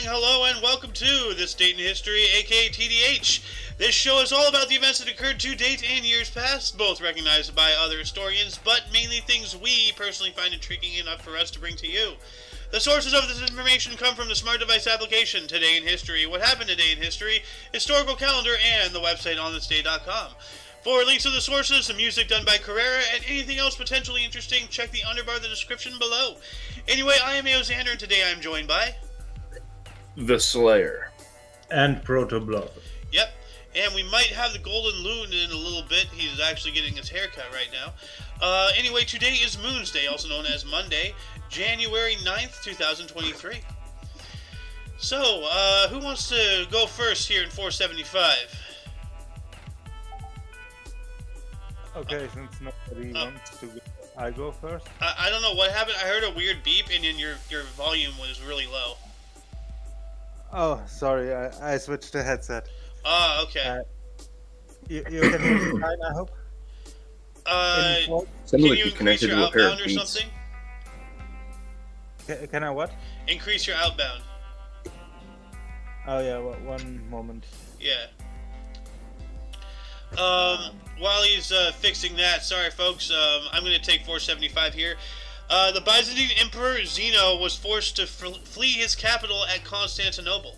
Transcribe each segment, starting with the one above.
saying hello and welcome to This Date in History, aka TDH. This show is all about the events that occurred to date in years past, both recognized by other historians, but mainly things we personally find intriguing enough for us to bring to you. The sources of this information come from the Smart Device application, Today in History, What Happened Today in History, Historical Calendar, and the website onthisday.com. For links to the sources, the music done by Carrera, and anything else potentially interesting, check the underbar of the description below. Anyway, I am Xander, and today I am joined by... The Slayer. And Proto-Blood. Yep, and we might have the Golden Loon in a little bit. He's actually getting his haircut right now. Anyway, today is Moon's Day, also known as Monday, January 9th, 2023. So, who wants to go first here in 475? Okay, since nobody wants to go, I go first. I don't know what happened. I heard a weird beep, and then your volume was really low. Oh, sorry, I switched the headset. Ah, okay. You can hear me fine, I hope? Sounds like you you connected to a pair of beats. Can I what? Increase your outbound. Oh yeah, one moment. Yeah. While he's fixing that, sorry folks, I'm going to take 475 here. The Byzantine Emperor Zeno was forced to flee his capital at Constantinople.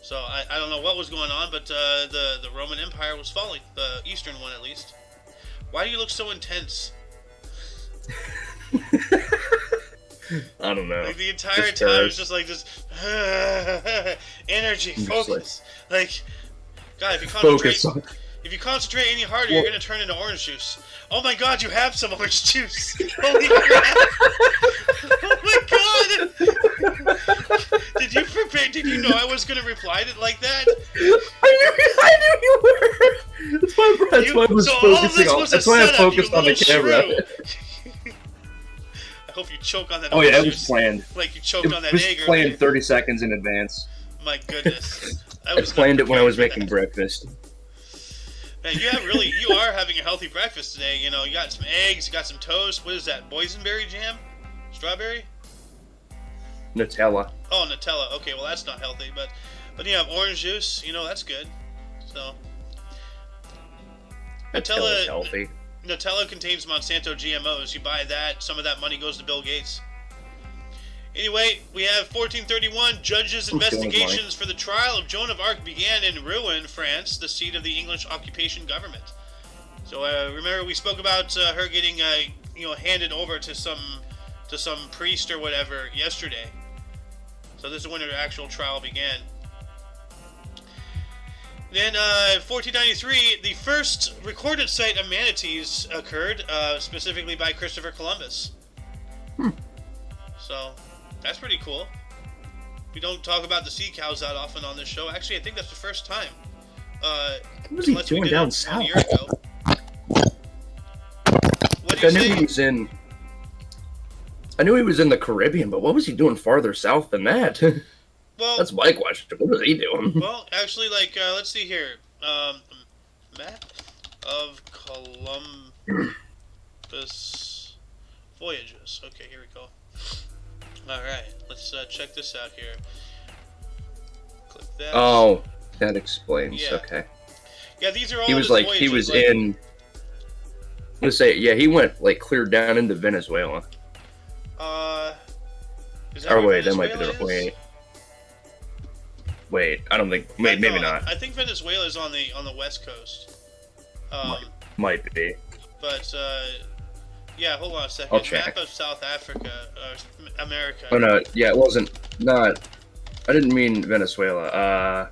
So I don't know what was going on, but the Roman Empire was falling, the Eastern one at least. Why do you look so intense? I don't know. Like the entire time it's just like this energy, focus. Like, God, if you concentrate any harder, you're gonna turn into orange juice. Oh my God, you have some orange juice! Holy crap! Oh my God! Did you know I was gonna reply to it like that? I knew you were. That's why I was focusing on. That's why I focused on the camera. I hope you choke on that. Oh yeah, it was planned. Like you choked on that egg. It was planned 30 seconds in advance. My goodness. I planned it when I was making breakfast. Man, you are having a healthy breakfast today. You know, you got some eggs, you got some toast. What is that? Boysenberry jam? Strawberry? Nutella. Oh, Nutella. Okay, well that's not healthy, but you have orange juice. You know, that's good. So Nutella's healthy. Nutella contains Monsanto GMOs. You buy that, some of that money goes to Bill Gates. Anyway, we have 1431. Judges' investigations for the trial of Joan of Arc began in Rouen, France, the seat of the English occupation government. So remember, we spoke about her getting handed over to some priest or whatever yesterday. So this is when her actual trial began. Then, 1493, the first recorded sight of manatees occurred, specifically by Christopher Columbus. So, that's pretty cool. We don't talk about the sea cows that often on this show. Actually, I think that's the first time. What was he doing down south? A year ago. I knew he was in the Caribbean, but what was he doing farther south than that? Well, that's my question. What was he doing? Well, actually, let's see here. Map of Columbus voyages. Okay, here we go. Alright, let's check this out here. Click that. Oh, that explains. Yeah. Okay. Yeah, these are all he was in... Let's say, yeah, he went, clear down into Venezuela. Is that wait, that might be the... Wait, I don't think... Maybe not. I think Venezuela is on the west coast. Might be. But, yeah, hold on a second. I'll check. Map of South Africa, America. Oh, no, yeah, it wasn't... Not... I didn't mean Venezuela.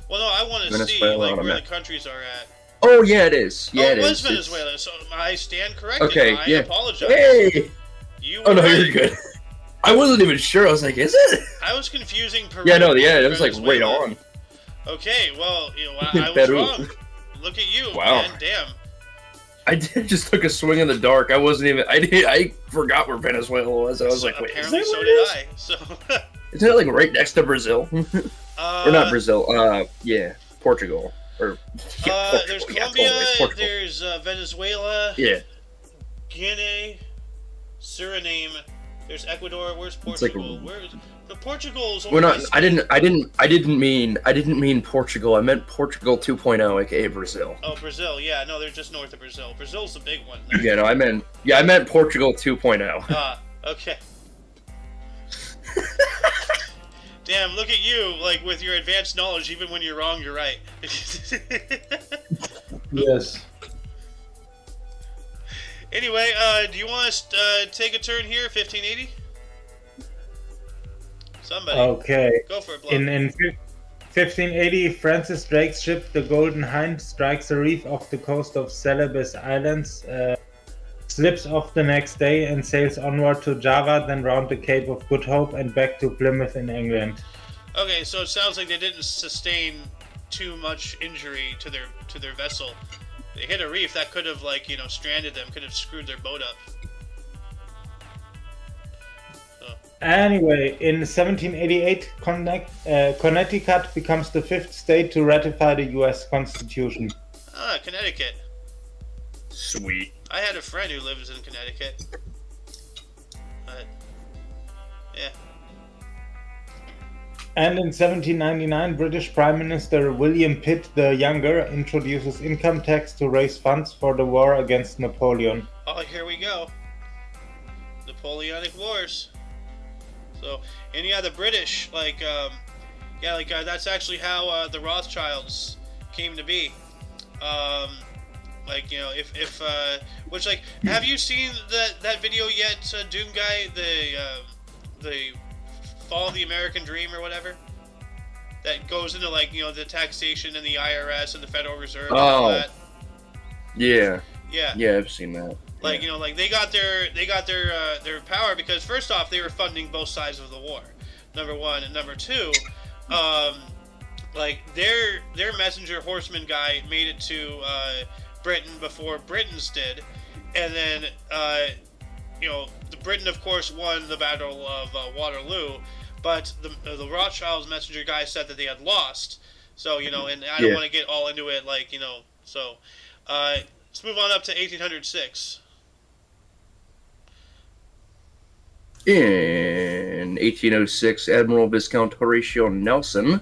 Well, no, I want to see, where the countries are at. Oh, yeah, it is. Yeah, it was Venezuela, so I stand corrected. Okay, I yeah. apologize. Hey! Oh, no, you're good. I wasn't even sure. I was like, is it? I was confusing Peru. Yeah, no, yeah, it was right on. Okay, well, I was wrong. Look at you, man. Damn. I just took a swing in the dark. I wasn't even... I forgot where Venezuela was. I was like, wait, apparently so did I. So... Isn't it right next to Brazil? Or not Brazil. Yeah, Portugal. Or there's Colombia, there's Venezuela, yeah, Guinea, Suriname, There's Ecuador. Where's It's like Portugal? Where's the Portugal's? we're not. I didn't mean Portugal. I meant Portugal 2.0, aka Brazil. Oh, Brazil. Yeah, no, they're just north of Brazil. Brazil's the big one. Yeah, no, I meant Portugal 2.0. Ah, okay. Damn, look at you, like, with your advanced knowledge, even when you're wrong, you're right. Yes. Anyway, do you want us to take a turn here, 1580? Somebody. Okay. Go for it, Blob. In 1580, Francis Drake's ship, the Golden Hind, strikes a reef off the coast of Celebes Islands, slips off the next day, and sails onward to Java, then round the Cape of Good Hope and back to Plymouth in England. Okay, so it sounds like they didn't sustain too much injury to their vessel. They hit a reef that could have, like, you know, stranded them, could have screwed their boat up. Anyway, in 1788, Connecticut becomes the 5th state to ratify the U.S. Constitution. Ah, Connecticut. Sweet. I had a friend who lives in Connecticut. Yeah. And in 1799, British Prime Minister William Pitt the Younger introduces income tax to raise funds for the war against Napoleon. Oh, here we go. Napoleonic Wars. So, and yeah, the British, like, that's actually how the Rothschilds came to be. Like, you know, which, like, have you seen that video yet, Doom Guy, the Fall of the American Dream or whatever? That goes into, like, you know, the taxation and the IRS and the Federal Reserve and all that. Yeah. Yeah. Yeah, I've seen that. Like, you know, like they got their power because first off they were funding both sides of the war, number one, and number two, like their messenger horseman guy made it to Britain before Britons did, and then you know, Britain of course won the Battle of Waterloo, but the Rothschilds messenger guy said that they had lost. So, you know, and I don't want to get all into it, like, you know, so let's move on up to 1806. In 1806, Admiral Viscount Horatio Nelson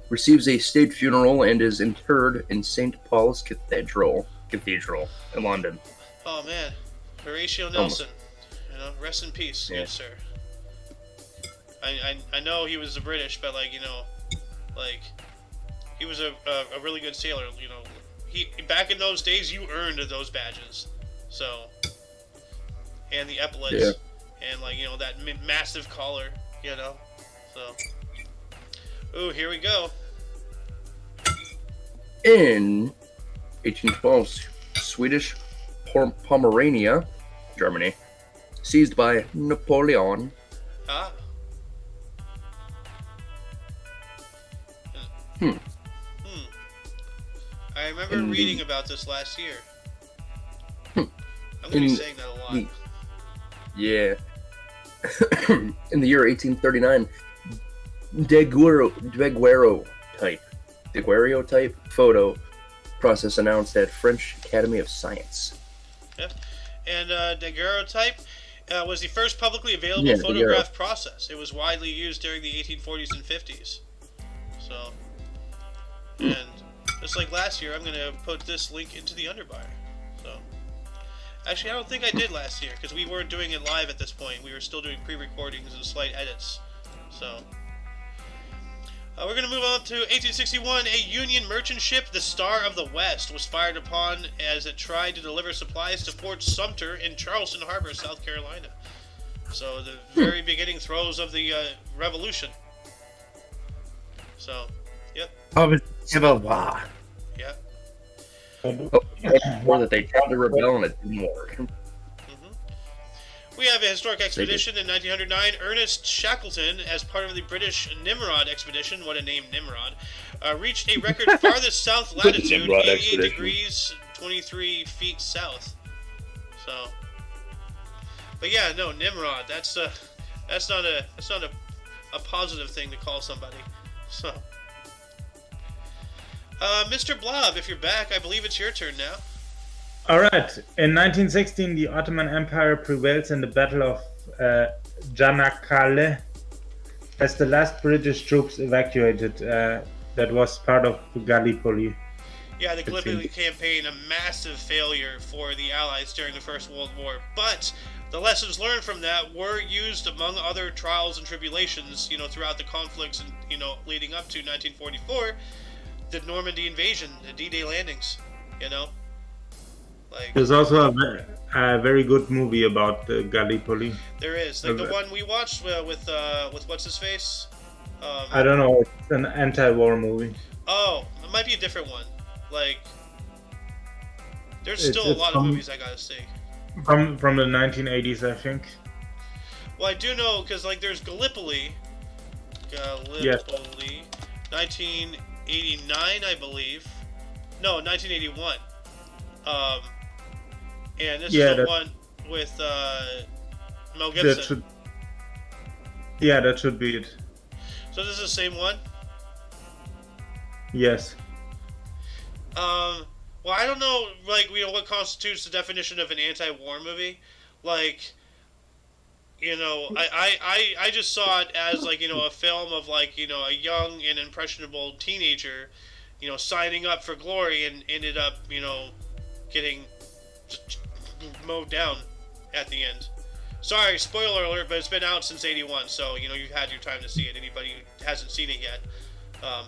receives a state funeral and is interred in St. Paul's Cathedral in London. Oh man, Horatio Nelson. You know, rest in peace, good sir. I know he was the British, but, like, you know, like he was a really good sailor. You know, he back in those days you earned those badges, so, and the epaulets. Yeah. And, like, you know, that massive collar, you know, so. Ooh, here we go. In 1812, Swedish Pomerania, Germany, seized by Napoleon. Ah. I remember reading about this last year. I'm going to be saying that a lot. Yeah. In the year 1839, daguerreotype photo process announced at French Academy of Science. Yeah. And daguerreotype was the first publicly available photograph process. It was widely used during the 1840s and 50s. So, and just like last year, I'm going to put this link into the underbar. So, actually, I don't think I did last year, because we weren't doing it live at this point. We were still doing pre-recordings and slight edits. So, we're going to move on to 1861. A Union merchant ship, the Star of the West, was fired upon as it tried to deliver supplies to Fort Sumter in Charleston Harbor, South Carolina. So, the very beginning throes of the Revolution. So, yep. Yeah. Or that they tried to rebel and it didn't work. We have a historic expedition in 1909. Ernest Shackleton, as part of the British Nimrod expedition, what a name, Nimrod, reached a record farthest south latitude, 88 degrees 23 feet south. So, but yeah, no, Nimrod. That's not a positive thing to call somebody. So, Mr. Blob, if you're back, I believe it's your turn now. All right. In 1916, the Ottoman Empire prevails in the Battle of Janakale as the last British troops evacuated. That was part of Gallipoli. Yeah, the Gallipoli campaign, a massive failure for the Allies during the First World War. But the lessons learned from that were used among other trials and tribulations, throughout the conflicts and, leading up to 1944, the Normandy invasion, the D-Day landings, Like, There's also a very good movie about Gallipoli. there is. Like the one we watched with what's-his-face? I don't know, it's an anti-war movie. Oh, it might be a different one. Like, there's It's- still a it's lot of movies I gotta see. From the 1980s, I think. Well, I do know, because, like, there's Gallipoli. Yes. 1989, I believe. No, 1981. And this is the one with Mel Gibson. That should be it. So this is the same one? Yes. Well, I don't know, like, what constitutes the definition of an anti-war movie. Like, I just saw it as, like, a film of, like, a young and impressionable teenager, signing up for glory and ended up, getting mowed down at the end. Sorry, spoiler alert, but it's been out since 81, so, you've had your time to see it. Anybody who hasn't seen it yet.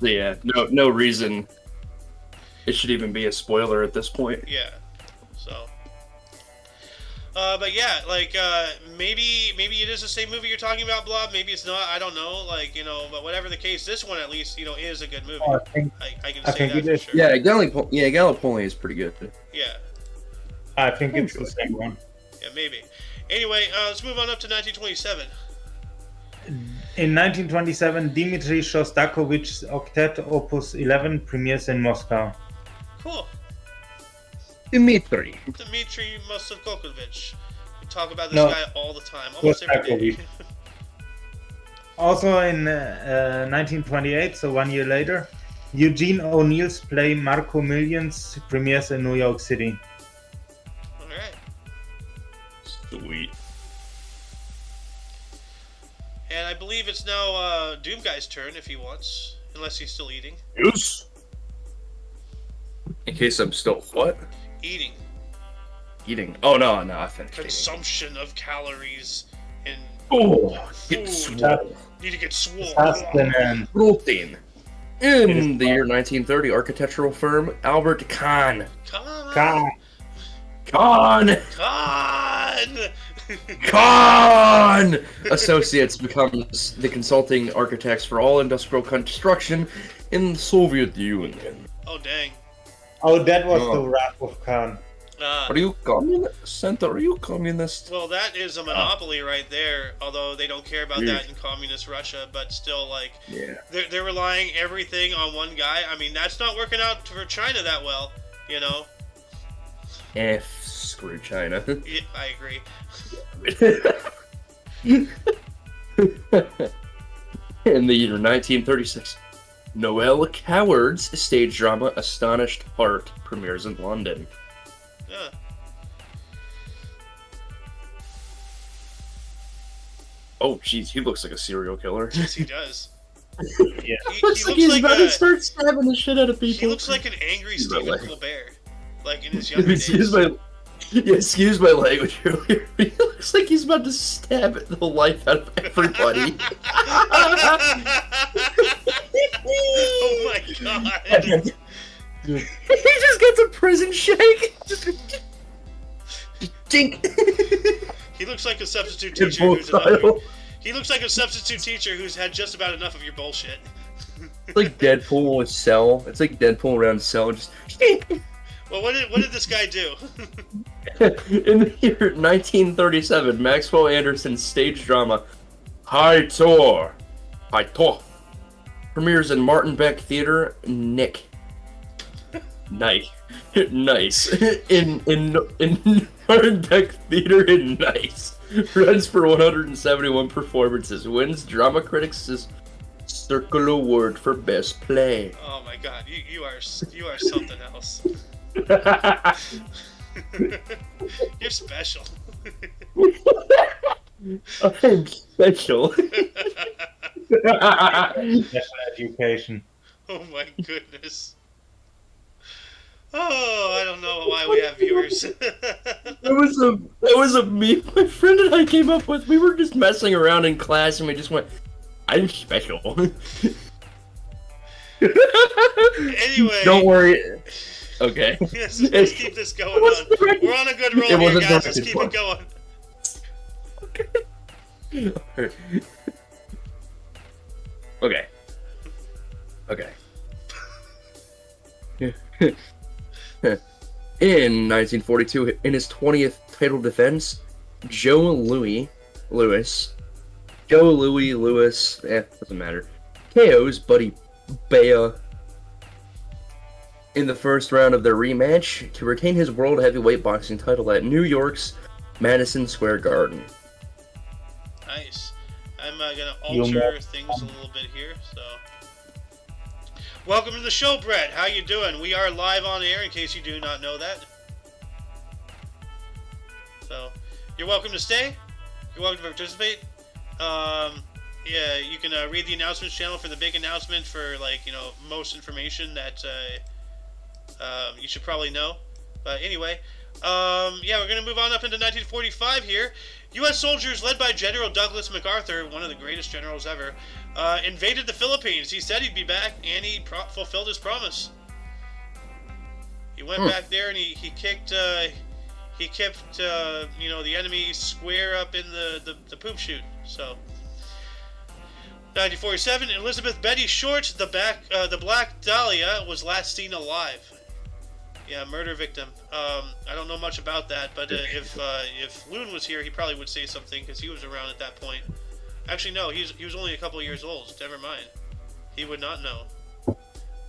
Yeah, no reason it should even be a spoiler at this point. Yeah, so. But yeah, like, maybe it is the same movie you're talking about, Blob. Maybe it's not. I don't know. Like, but whatever the case, this one at least, is a good movie. Oh, I can say that for sure. Yeah, Gallipoli is pretty good. Yeah. I think it's the same one. Yeah, maybe. Anyway, let's move on up to 1927. In 1927, Dmitri Shostakovich's Octet Opus 11 premieres in Moscow. Cool. Dmitri Shostakovich. We talk about this guy all the time, almost every day. Also in 1928, so 1 year later, Eugene O'Neill's play Marco Millions premieres in New York City. Alright. Sweet. And I believe it's now Doom Guy's turn if he wants, unless he's still eating. Yes. In case I'm still what? Eating. Eating. Oh no, I finished eating. Consumption of calories and Get food. swole. Need to get swole. Sustenance. Protein. In the year 1930, architectural firm Albert Kahn. Con. Kahn Associates becomes the consulting architects for all industrial construction in the Soviet Union. Oh, dang. Oh, that was the Wrath of Khan. Are you communist? Are you communist? Well, that is a monopoly right there, although they don't care about that in communist Russia, but still, like, they're relying everything on one guy. I mean, that's not working out for China that well, Screw China. Yeah, I agree. In the year 1936, Noel Coward's stage drama Astonished Heart premieres in London. Yeah. Oh, jeez, he looks like a serial killer. Yes, he does. Yeah. He looks like he's about to start stabbing the shit out of people. He looks like an angry Stephen Colbert, like in his younger days. Excuse my language earlier. He looks like he's about to stab the life out of everybody. Oh my god. He just gets a prison shake. Just dink. He looks like a substitute teacher who's He looks like a substitute teacher who's had just about enough of your bullshit. It's like Deadpool with Cell. It's like Deadpool around Cell. Just. Well, what did this guy do? In the year 1937, Maxwell Anderson's stage drama High Tor premieres in Martin Beck Theater. Nice. In Martin Beck Theater in Nice. Runs for 171 performances. Wins Drama Critics' Circle Award for Best Play. Oh my god, you are something else. You're special. I'm special. Special education. Oh my goodness. Oh, I don't know why we have viewers. That was a meme my friend and I came up with. We were just messing around in class and we just went, I'm special. Anyway. Don't worry. Okay. Yes, let's keep this going on. We're on a good roll here, guys. Let's keep it going. Okay. Okay. In 1942, in his 20th title defense, Joe Louis, doesn't matter, KO's Buddy Bea in the first round of their rematch to retain his world heavyweight boxing title at New York's Madison Square Garden. Nice. I'm gonna alter things a little bit here, so. Welcome to the show, Brett. How you doing? We are live on air, in case you do not know that. So, you're welcome to stay. You're welcome to participate. Yeah, you can read the announcements channel for the big announcement for, like, you know, most information that you should probably know. But anyway, yeah, we're going to move on up into 1945 here. U.S. soldiers led by General Douglas MacArthur, one of the greatest generals ever, invaded the Philippines. He said he'd be back, and he fulfilled his promise. He went back there, and he kicked you know, the enemy square up in the poop chute. So, 1947, Elizabeth Betty Short, the Black Dahlia, was last seen alive. Yeah, murder victim. I don't know much about that, but if Loon was here, he probably would say something because he was around at that point. Actually, no, he was only a couple of years old. Never mind. He would not know.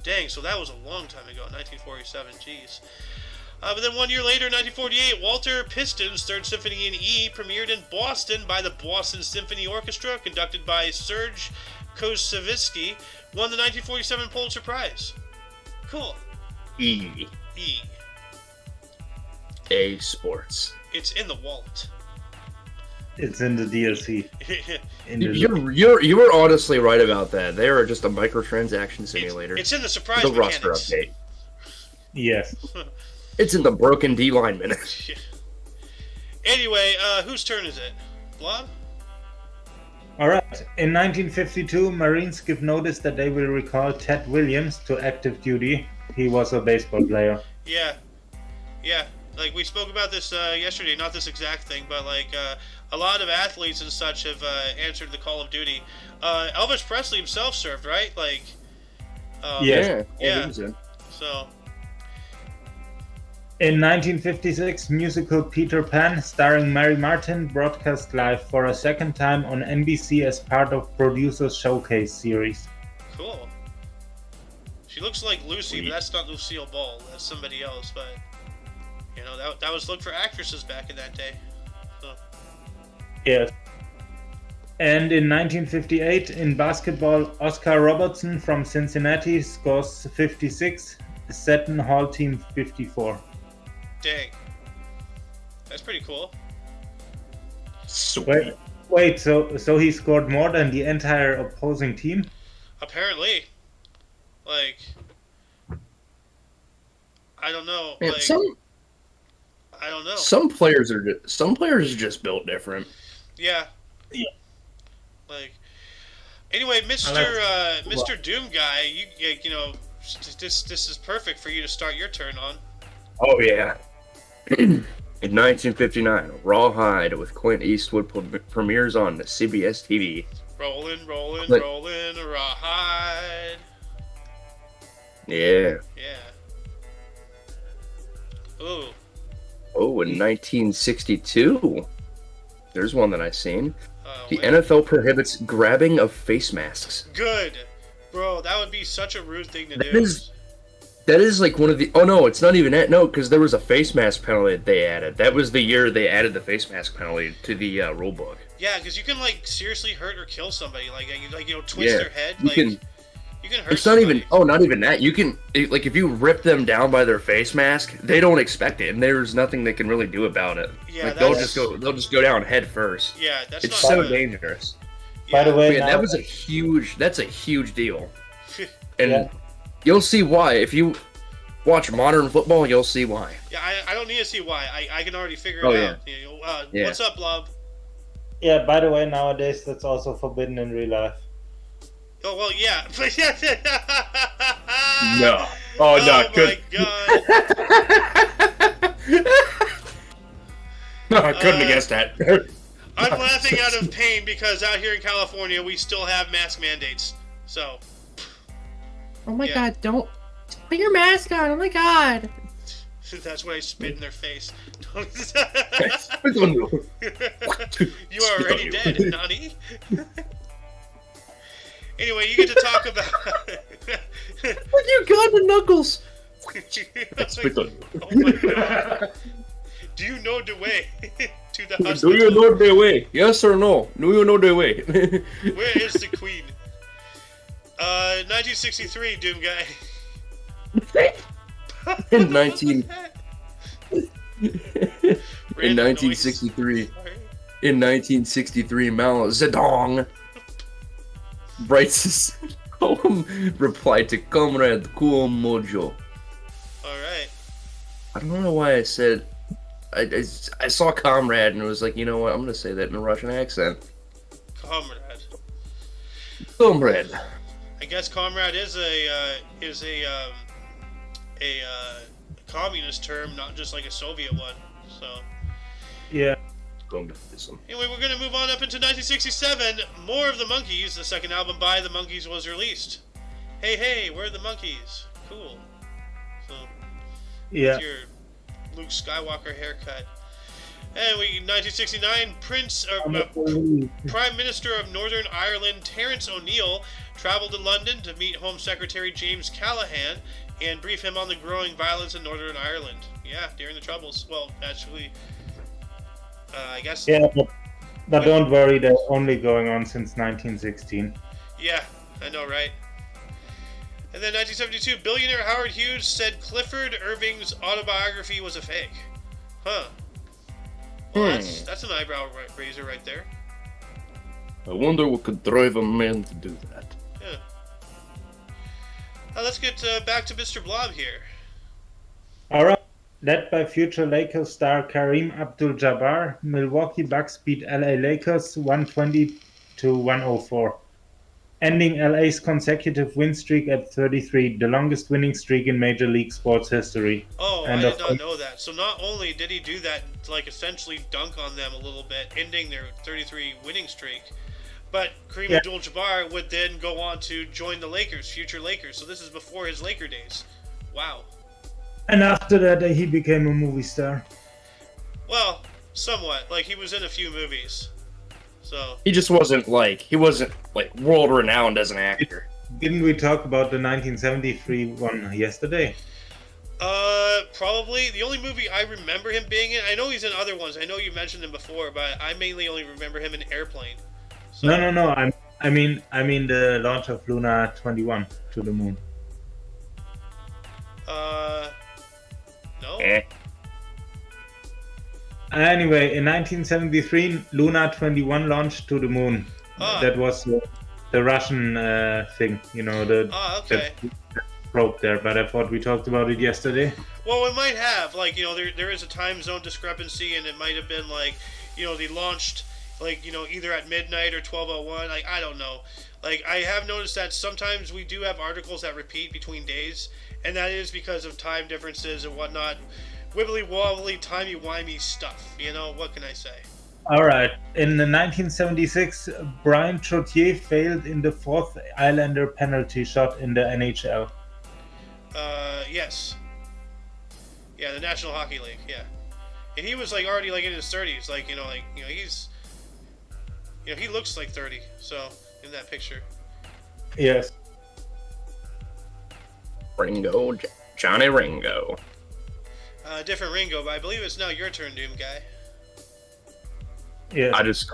Dang, so that was a long time ago, 1947. Jeez. But then 1 year later, 1948, Walter Piston's Third Symphony in E premiered in Boston by the Boston Symphony Orchestra, conducted by Serge Koussevitzky, won the 1947 Pulitzer Prize. Cool. E. A Sports. It's in the wallet. It's in the DLC. You were honestly right about that. They are just a microtransaction simulator. It's in the surprise the mechanics. roster update. Yes. It's in the broken D lineman. Anyway, whose turn is it? Blob? Alright. In 1952, Marines give notice that they will recall Ted Williams to active duty. He was a baseball player. Yeah. Like, we spoke about this yesterday, not this exact thing, but, like, a lot of athletes and such have answered the call of duty. Elvis Presley himself served, right? Like, Yeah. So, in 1956, musical Peter Pan, starring Mary Martin, broadcast live for a second time on NBC as part of Producers Showcase series. cool. She looks like Lucy, but that's not Lucille Ball. That's somebody else, but, you know, that was looked for actresses back in that day. So. Yes. And in 1958, in basketball, Oscar Robertson from Cincinnati scores 56, Seton Hall team 54. Dang. That's pretty cool. Sweet. Wait, so he scored more than the entire opposing team? Apparently. Like, I don't know. Man, like, I don't know. Some players are just built different. Yeah. Like, anyway, Mr. Doom guy, you know, this is perfect for you to start your turn on. Oh yeah. In 1959, Rawhide with Clint Eastwood premieres on CBS TV. Rolling, a rawhide. Yeah. Ooh. Oh, in 1962, there's one that I've seen. The Wait. NFL prohibits grabbing of face masks. Good. Bro, that would be such a rude thing to do. That is like one of the... Oh, no, it's not even that. No, because there was a face mask penalty that they added. That was the year they added the face mask penalty to the rule book. Yeah, because you can, like, seriously hurt or kill somebody. Like you know, twist their head. Like, You can hurt It's not even. somebody. Oh, not even that. You can not even that. You can. Not even that. You can like if you rip them down by their face mask, they don't expect it, and there's nothing they can really do about it. Yeah, Like that's... they'll just go down head first. Yeah, that's It's not so good. dangerous. By the Yeah. way, But yeah, now that's a huge deal, and Yeah. you'll see why if you watch modern football. You'll see why. Yeah, I don't need to see why. I can already figure it Oh, out. You know, Yeah. What's up, Blob? yeah. By the way, nowadays that's also forbidden in real life. Oh, well, yeah. No. Oh, no, my good. God. No, I couldn't have guessed that. I'm laughing out of pain because out here in California, we still have mask mandates. So, Oh my Yeah. god, don't put your mask on. Oh my god. that's what I spit in their face. You You are already dead, Nani. Anyway, you get to talk about... With your gun and knuckles. Spit on you. Oh my God. Do you know the way to the hospital? Do you know the way? Yes or no? Do you know the way? Where is the queen? 1963, Doom Guy. In 19 in Random 1963, noise. Sorry. in 1963, Mao Zedong writes his poem replied to Comrade Cool Mojo. Alright. I don't know why I said I saw Comrade and it was like, you know what? I'm gonna say that in a Russian accent. Comrade. Comrade. I guess comrade is a communist term, not just like a Soviet one. So Yeah. Communism. anyway, we're gonna move on up into 1967. More of the Monkees. The second album by the Monkees was released. Hey, hey, we're the Monkees. Cool. So Yeah. with your Luke Skywalker haircut. And 1969, Prime Minister of Northern Ireland Terence O'Neill traveled to London to meet Home Secretary James Callaghan and brief him on the growing violence in Northern Ireland. Yeah, during the Troubles. Well, actually, I guess. Yeah, but don't worry, they're only going on since 1916. Yeah, I know, right? And then 1972, billionaire Howard Hughes said Clifford Irving's autobiography was a fake. Huh. Well, that's an eyebrow raiser right there. I wonder what could drive a man to do that. Yeah. Let's get back to Mr. Blob here. All right. Led by future Lakers star Kareem Abdul-Jabbar, Milwaukee Bucks beat LA Lakers 120-104, ending LA's consecutive win streak at 33, the longest winning streak in Major League sports history. Oh, And I of did not course- know that. So not only did he do that, like essentially dunk on them a little bit, ending their 33 winning streak, but Kareem Yeah. Abdul-Jabbar would then go on to join the Lakers, future Lakers. So this is before his Laker days. Wow. And after that, he became a movie star. Well, somewhat. Like he was in a few movies. So He just wasn't like world renowned as an actor. Didn't we talk about the 1973 one yesterday? probably the only movie I remember him being in. I know he's in other ones. I know you mentioned him before, but I mainly only remember him in Airplane. So, No. I mean the launch of Luna 21 to the moon. No. Anyway, in 1973, Luna 21 launched to the moon. Ah. That was the Russian thing, you know, Okay. the probe there. But I thought we talked about it yesterday. Well, it might have, like, you know, there is a time zone discrepancy, and it might have been like, you know, they launched, like, you know, either at midnight or 12:01. Like, I don't know. Like, I have noticed that sometimes we do have articles that repeat between days, and that is because of time differences and whatnot. Wibbly wobbly, timey wimey stuff. You know, what can I say? All right. In 1976, Brian Trottier failed in the fourth Islander penalty shot in the NHL. Yes. Yeah, the National Hockey League. Yeah, and he was like already like in his 30s. Like, you know, he's, you know, he looks like 30. So in that picture. Yes. Ringo, Johnny Ringo. Different Ringo, but I believe it's now your turn, Doom Guy. Yes. I just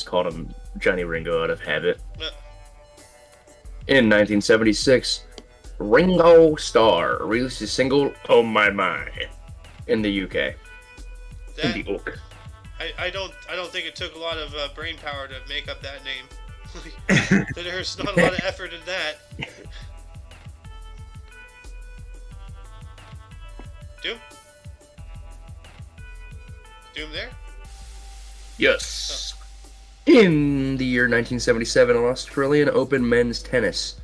called him Johnny Ringo out of habit. In 1976, Ringo Starr released his single "Oh My My" in the UK. In the UK. I don't think it took a lot of brain power to make up that name. There's not a lot of effort in that. Doom there? Yes. In the year 1977, Australian Open men's tennis,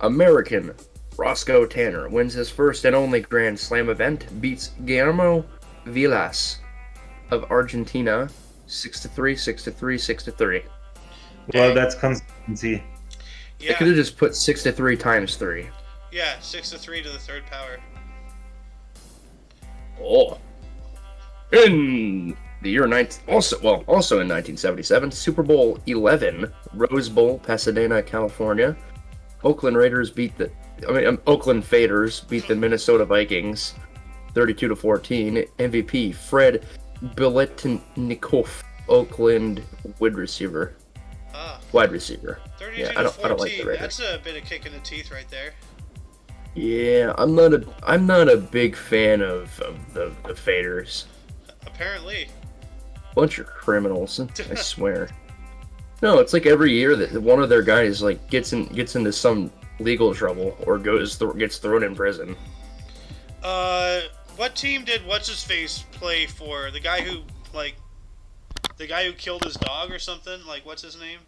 American Roscoe Tanner wins his first and only Grand Slam event, beats Guillermo Vilas of Argentina 6-3, 6-3, 6-3. Well, that's consistency. They could have just put 6-3 times 3. Yeah, 6-3 to the third power. Oh. In the year also in 1977, Super Bowl 11, Rose Bowl, Pasadena, California. Oakland Faders beat the Minnesota Vikings 32-14. MVP Fred Biletnikoff, Oakland wide receiver. Wide receiver. 32 Yeah, to I 14. don't like the Raiders. That's a bit of kick in the teeth right there. Yeah, I'm not a big fan of the Faders. Apparently. Bunch of criminals, I swear. No, it's like every year that one of their guys like gets into some legal trouble or gets thrown in prison. What team did what's his face play for? The guy who killed his dog or something? Like, what's his name?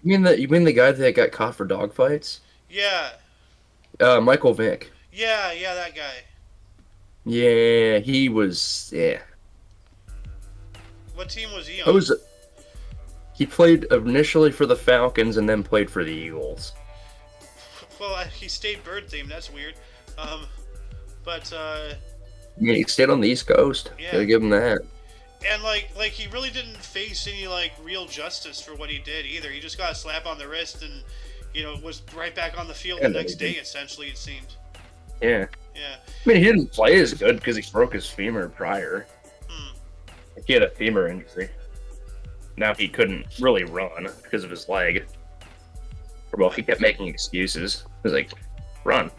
You mean the guy that got caught for dog fights? Yeah. Michael Vick. Yeah, that guy. Yeah, he was. Yeah. What team was he on? He played initially for the Falcons and then played for the Eagles. Well, he stayed bird themed. That's weird. But Yeah, he stayed on the East Coast. Yeah. Gotta give him that. And like he really didn't face any like real justice for what he did either. He just got a slap on the wrist and was right back on the field the next day. Essentially, it seemed. Yeah. Yeah. I mean, he didn't play as good because he broke his femur prior. He had a femur injury. Now he couldn't really run because of his leg. Well, he kept making excuses. He was like, run.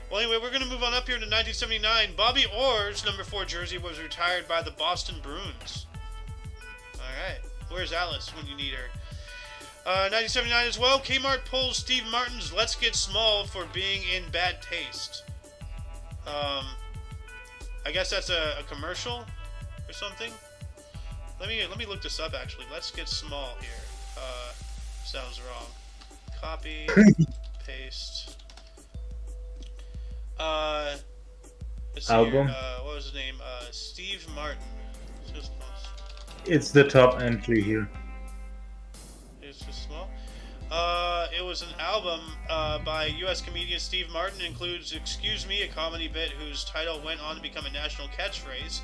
Well, anyway, we're going to move on up here to 1979. Bobby Orr's number 4 jersey was retired by the Boston Bruins. All right. Where's Alice when you need her? 1979 as well. Kmart pulls Steve Martin's "Let's Get Small" for being in bad taste. I guess that's a commercial or something. Let me look this up actually. "Let's Get Small" here. Sounds wrong. Copy, paste. Let's see Album. here. What was his name? Steve Martin. It's the top entry here. It's just small. It was an album by U.S. comedian Steve Martin. Includes "Excuse Me," a comedy bit whose title went on to become a national catchphrase.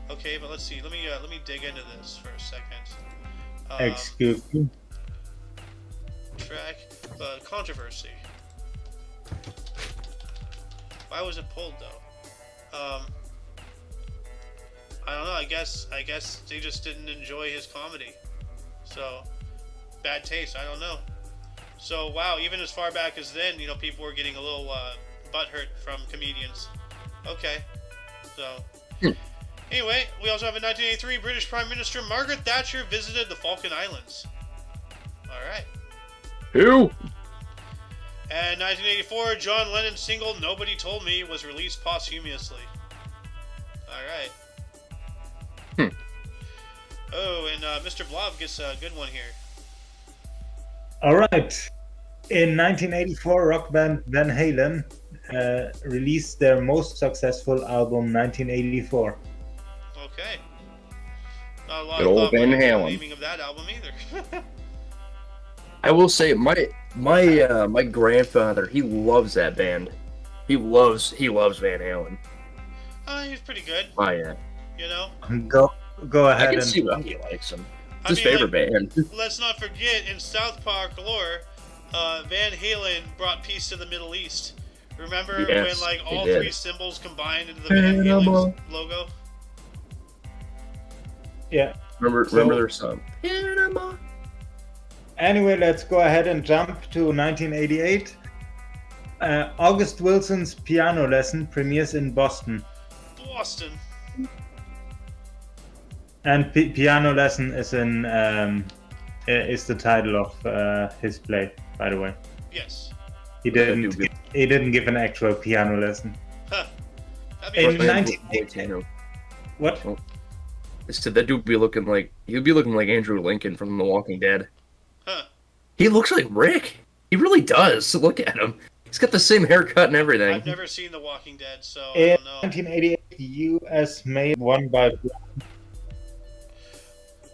Okay, but let's see. Let me dig into this for a second. Excuse me. Track controversy. Why was it pulled though? I don't know. I guess they just didn't enjoy his comedy. So bad taste. I don't know. So wow, even as far back as then, people were getting a little butthurt from comedians. Okay. So anyway, we also have in 1983, British Prime Minister Margaret Thatcher visited the Falkland Islands. All right. Who? And 1984, John Lennon's single "Nobody Told Me" was released posthumously. All right. Oh, and Mr. Blob gets a good one here. All right. In 1984, rock band Van Halen released their most successful album, 1984. Okay. Not a lot Good of old thought Van went into the Halen. naming of that album either. I will say my grandfather, he loves that band. He loves Van Halen. He's pretty good. Oh yeah. Go I ahead can and see why he likes him. I It's his mean, favorite band. Let's not forget, in South Park lore, Van Halen brought peace to the Middle East. Remember Yes, when he all did. 3 symbols combined into the Van Halen logo? yeah. Remember their song. Panama. Anyway, let's go ahead and jump to 1988. August Wilson's piano lesson premieres in Boston. Boston. And piano lesson is is the title of his play, by the way. Yes. He didn't give an actual piano lesson. Huh. That'd be In interesting. 1988. What? I said that dude he'd be looking like Andrew Lincoln from The Walking Dead. Huh. He looks like Rick. He really does. Look at him. He's got the same haircut and everything. I've never seen The Walking Dead, so I In don't know. 1988, U.S. made won by.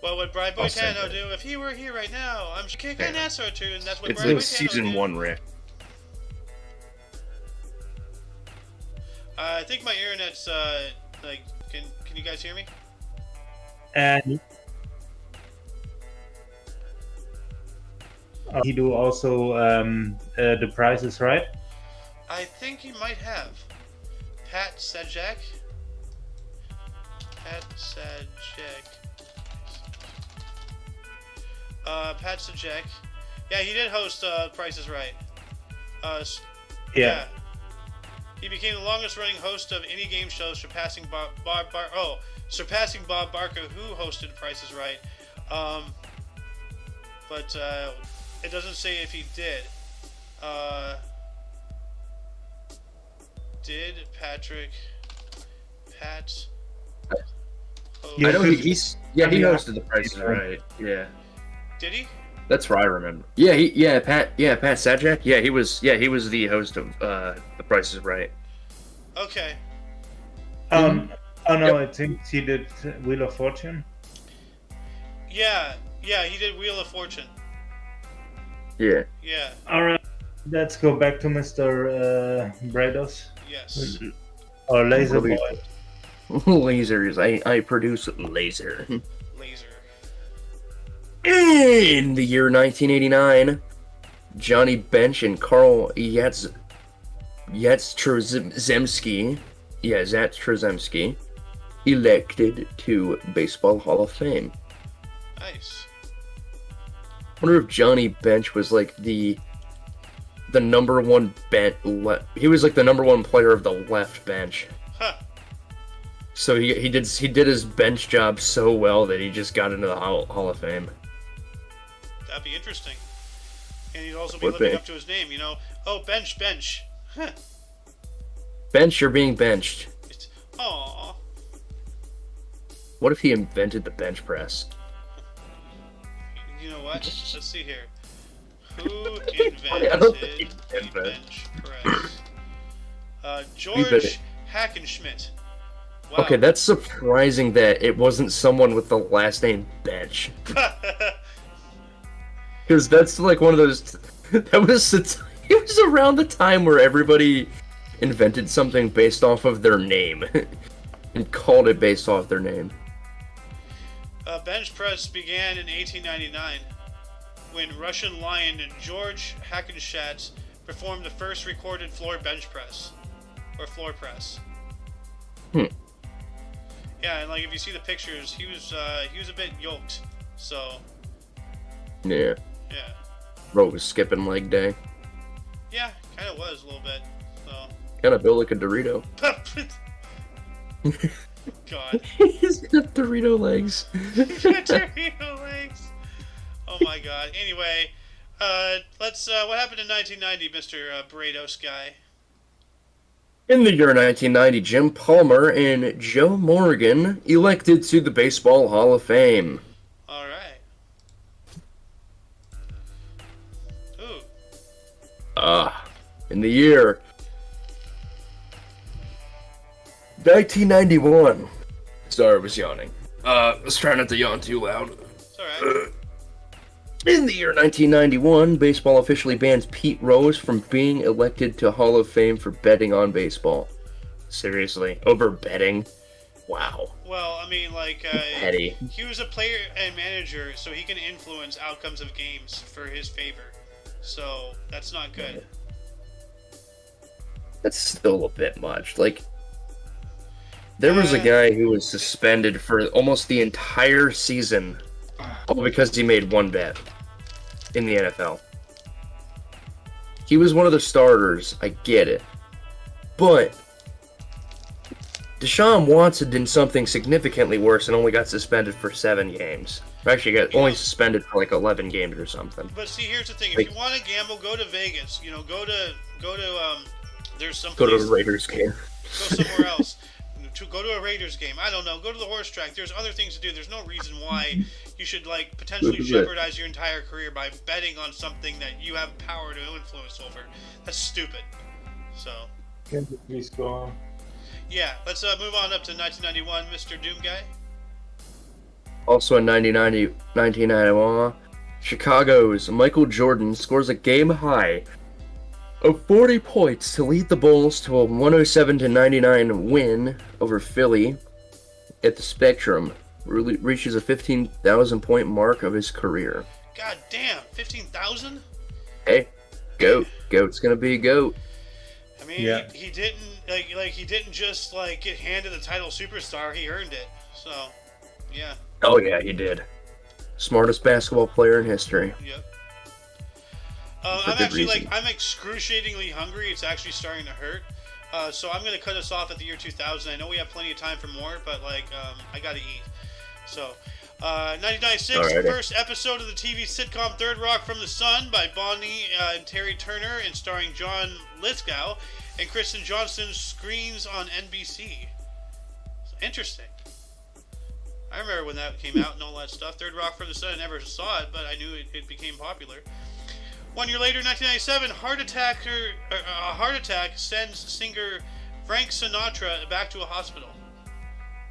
Well, would Brian I'll say Boitano that. do if he were here right now? I'm kicking an ass or two, and that's what It's Brian like Boitano season would do. 1, Rick. I think my internet's can you guys hear me? And he do also The Price is Right. I think he might have. Pat Sajak. Pat Sajak. Yeah, he did host Price is Right. Yeah. He became the longest-running host of any game show, surpassing Bob Barker, who hosted Price is Right. But it doesn't say if he did. Did Pat? Yeah. I know could- he hosted The Price is Right. Yeah. Did he? That's what I remember. Pat Sajak. He was the host of The Price is Right. Okay. Oh no, I think he did Wheel of Fortune. Yeah, he did Wheel of Fortune. Yeah. Yeah, All right, let's go back to Mr. Brados yes. or Laser Really? Boy. Lasers. I produce laser. Laser. In the year 1989, Johnny Bench and Carl Zatrzemski elected to Baseball Hall of Fame. Nice. I wonder if Johnny Bench was like the number one he was like the number one player of the left bench. Huh. So he did his bench job so well that he just got into the Hall of Fame. That'd be interesting. And he'd also be Would living be. up to his name, you know. Oh, bench. Huh. Bench, you're being benched. Aw. What if he invented the bench press? You know what? Let's see here. Who I don't think he invented did the that. bench press? better- George Hackenschmidt. Wow. Okay, that's surprising that it wasn't someone with the last name Bench. Because that's like one of those. It was around the time where everybody invented something based off of their name and called it based off their name. Bench press began in 1899 when Russian lion George Hackenschmidt performed the first recorded floor bench press, or floor press. Yeah, and like if you see the pictures, he was a bit yoked. So Yeah. yeah, Bro was skipping leg day. yeah, kind of was a little bit. So Kind of built like a Dorito. God, He's got Dorito legs. Dorito legs. Oh my God. Anyway, let's. What happened in 1990, Mr. Brados guy? In the year 1990, Jim Palmer and Joe Morgan elected to the Baseball Hall of Fame. All right. Ooh. In the year 1991. Sorry, I was yawning. Let's try not to yawn too loud. It's all right. In the year 1991, baseball officially bans Pete Rose from being elected to Hall of Fame for betting on baseball. Seriously, over betting? Wow. Well, I mean, like, Petty. he was a player and manager, so he can influence outcomes of games for his favor. So that's not good. That's still a bit much. Like, there was a guy who was suspended for almost the entire season, all because he made one bet. in the NFL. He was one of the starters. I get it. But Deshaun Watson did something significantly worse and only got suspended for 7 games. Actually, got only suspended for like 11 games or something. But see, here's the thing: if Like, you want to gamble, go to Vegas. You know, go to there's some go to place, the Raiders game. go somewhere else. Go to a Raiders game. I don't know. Go to the horse track. There's other things to do. There's no reason why you should like potentially jeopardize your entire career by betting on something that you have power to influence over. That's stupid. So. Can you please go on? Yeah, let's move on up to 1991, Mr. Doom Guy. Also in 1991, Chicago's Michael Jordan scores a game-high of 40 points to lead the Bulls to a 107-99 win over Philly at the Spectrum. Reaches a 15,000-point mark of his career. God damn, 15,000? Hey, GOAT. GOAT's gonna be a GOAT. I mean, Yeah. he didn't he didn't just like get handed the title superstar. He earned it. So, yeah. Oh yeah, he did. Smartest basketball player in history. Yep. For I'm good actually reason. I'm excruciatingly hungry. It's actually starting to hurt. So I'm gonna cut us off at the year 2000. I know we have plenty of time for more, but I gotta eat. So, 1996, Alrighty. the first episode of the TV sitcom Third Rock from the Sun by Bonnie and Terry Turner, and starring John Lithgow and Kristen Johnston, screens on NBC. Interesting. I remember when that came out and all that stuff. Third Rock from the Sun. I never saw it, but I knew it became popular. 1 year later, 1997, a heart attack sends singer Frank Sinatra back to a hospital.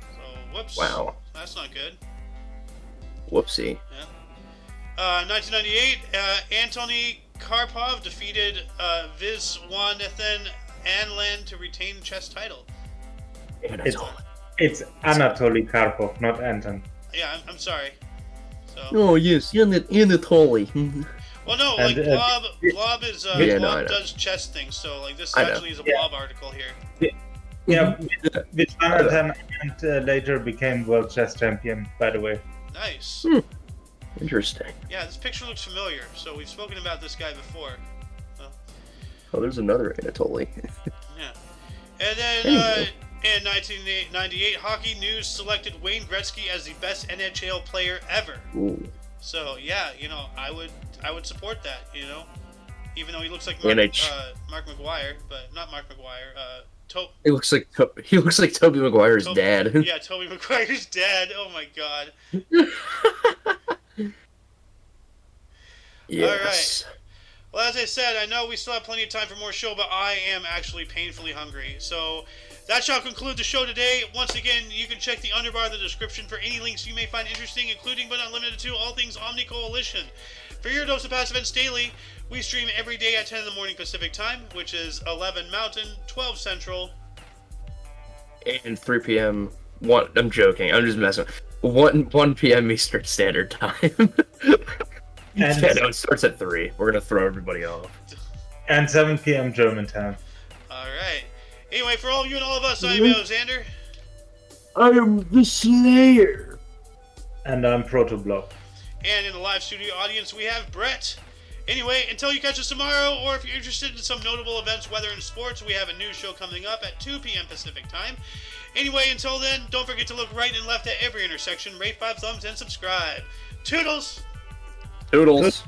So, whoops. Wow. That's not good. Whoopsie. Yeah. 1998, Anthony Karpov defeated Viswanathan Anand to retain chess title. It's Anatoly Karpov, not Anton. Yeah, I'm sorry. So. Oh yes, Anatoly. Well, no, And, like Blob is Yeah, no, I Blob know. does chess things, so like this I know. actually is a Blob article here. Yeah, Viswanathan and later became world chess champion, by the way. Nice. Interesting. Yeah, this picture looks familiar. So we've spoken about this guy before. Oh, there's another Anatoly. Yeah. And then Anyway. in 1998, Hockey News selected Wayne Gretzky as the best NHL player ever. Ooh. So yeah, I would support that. Even though he looks like Mark McGuire, but not Mark McGuire. He looks like Tobey Maguire's dad. Yeah, Tobey Maguire's dad. Oh my god. Yes. Well, as I said, I know we still have plenty of time for more show, but I am actually painfully hungry. So that shall conclude the show today. Once again, you can check the underbar of the description for any links you may find interesting, including but not limited to all things OMNI Coalition. For your dose of past events daily, we stream every day at 10 in the morning Pacific time, which is 11 Mountain, 12 Central. And 3 p.m. I'm joking. I'm just messing. 1 p.m. Eastern Standard Time. And, Yeah, no, it starts at 3. We're gonna throw everybody off. and 7 p.m. Germantown. Alright. Anyway, for all of you and all of us, I'm Alexander. I am the Slayer. And I'm Protoblock. And in the live studio audience, we have Brett. Anyway, until you catch us tomorrow, or if you're interested in some notable events, weather, and sports, we have a news show coming up at 2 p.m. Pacific time. Anyway, until then, don't forget to look right and left at every intersection, rate 5 thumbs, and subscribe. Toodles! Toodles.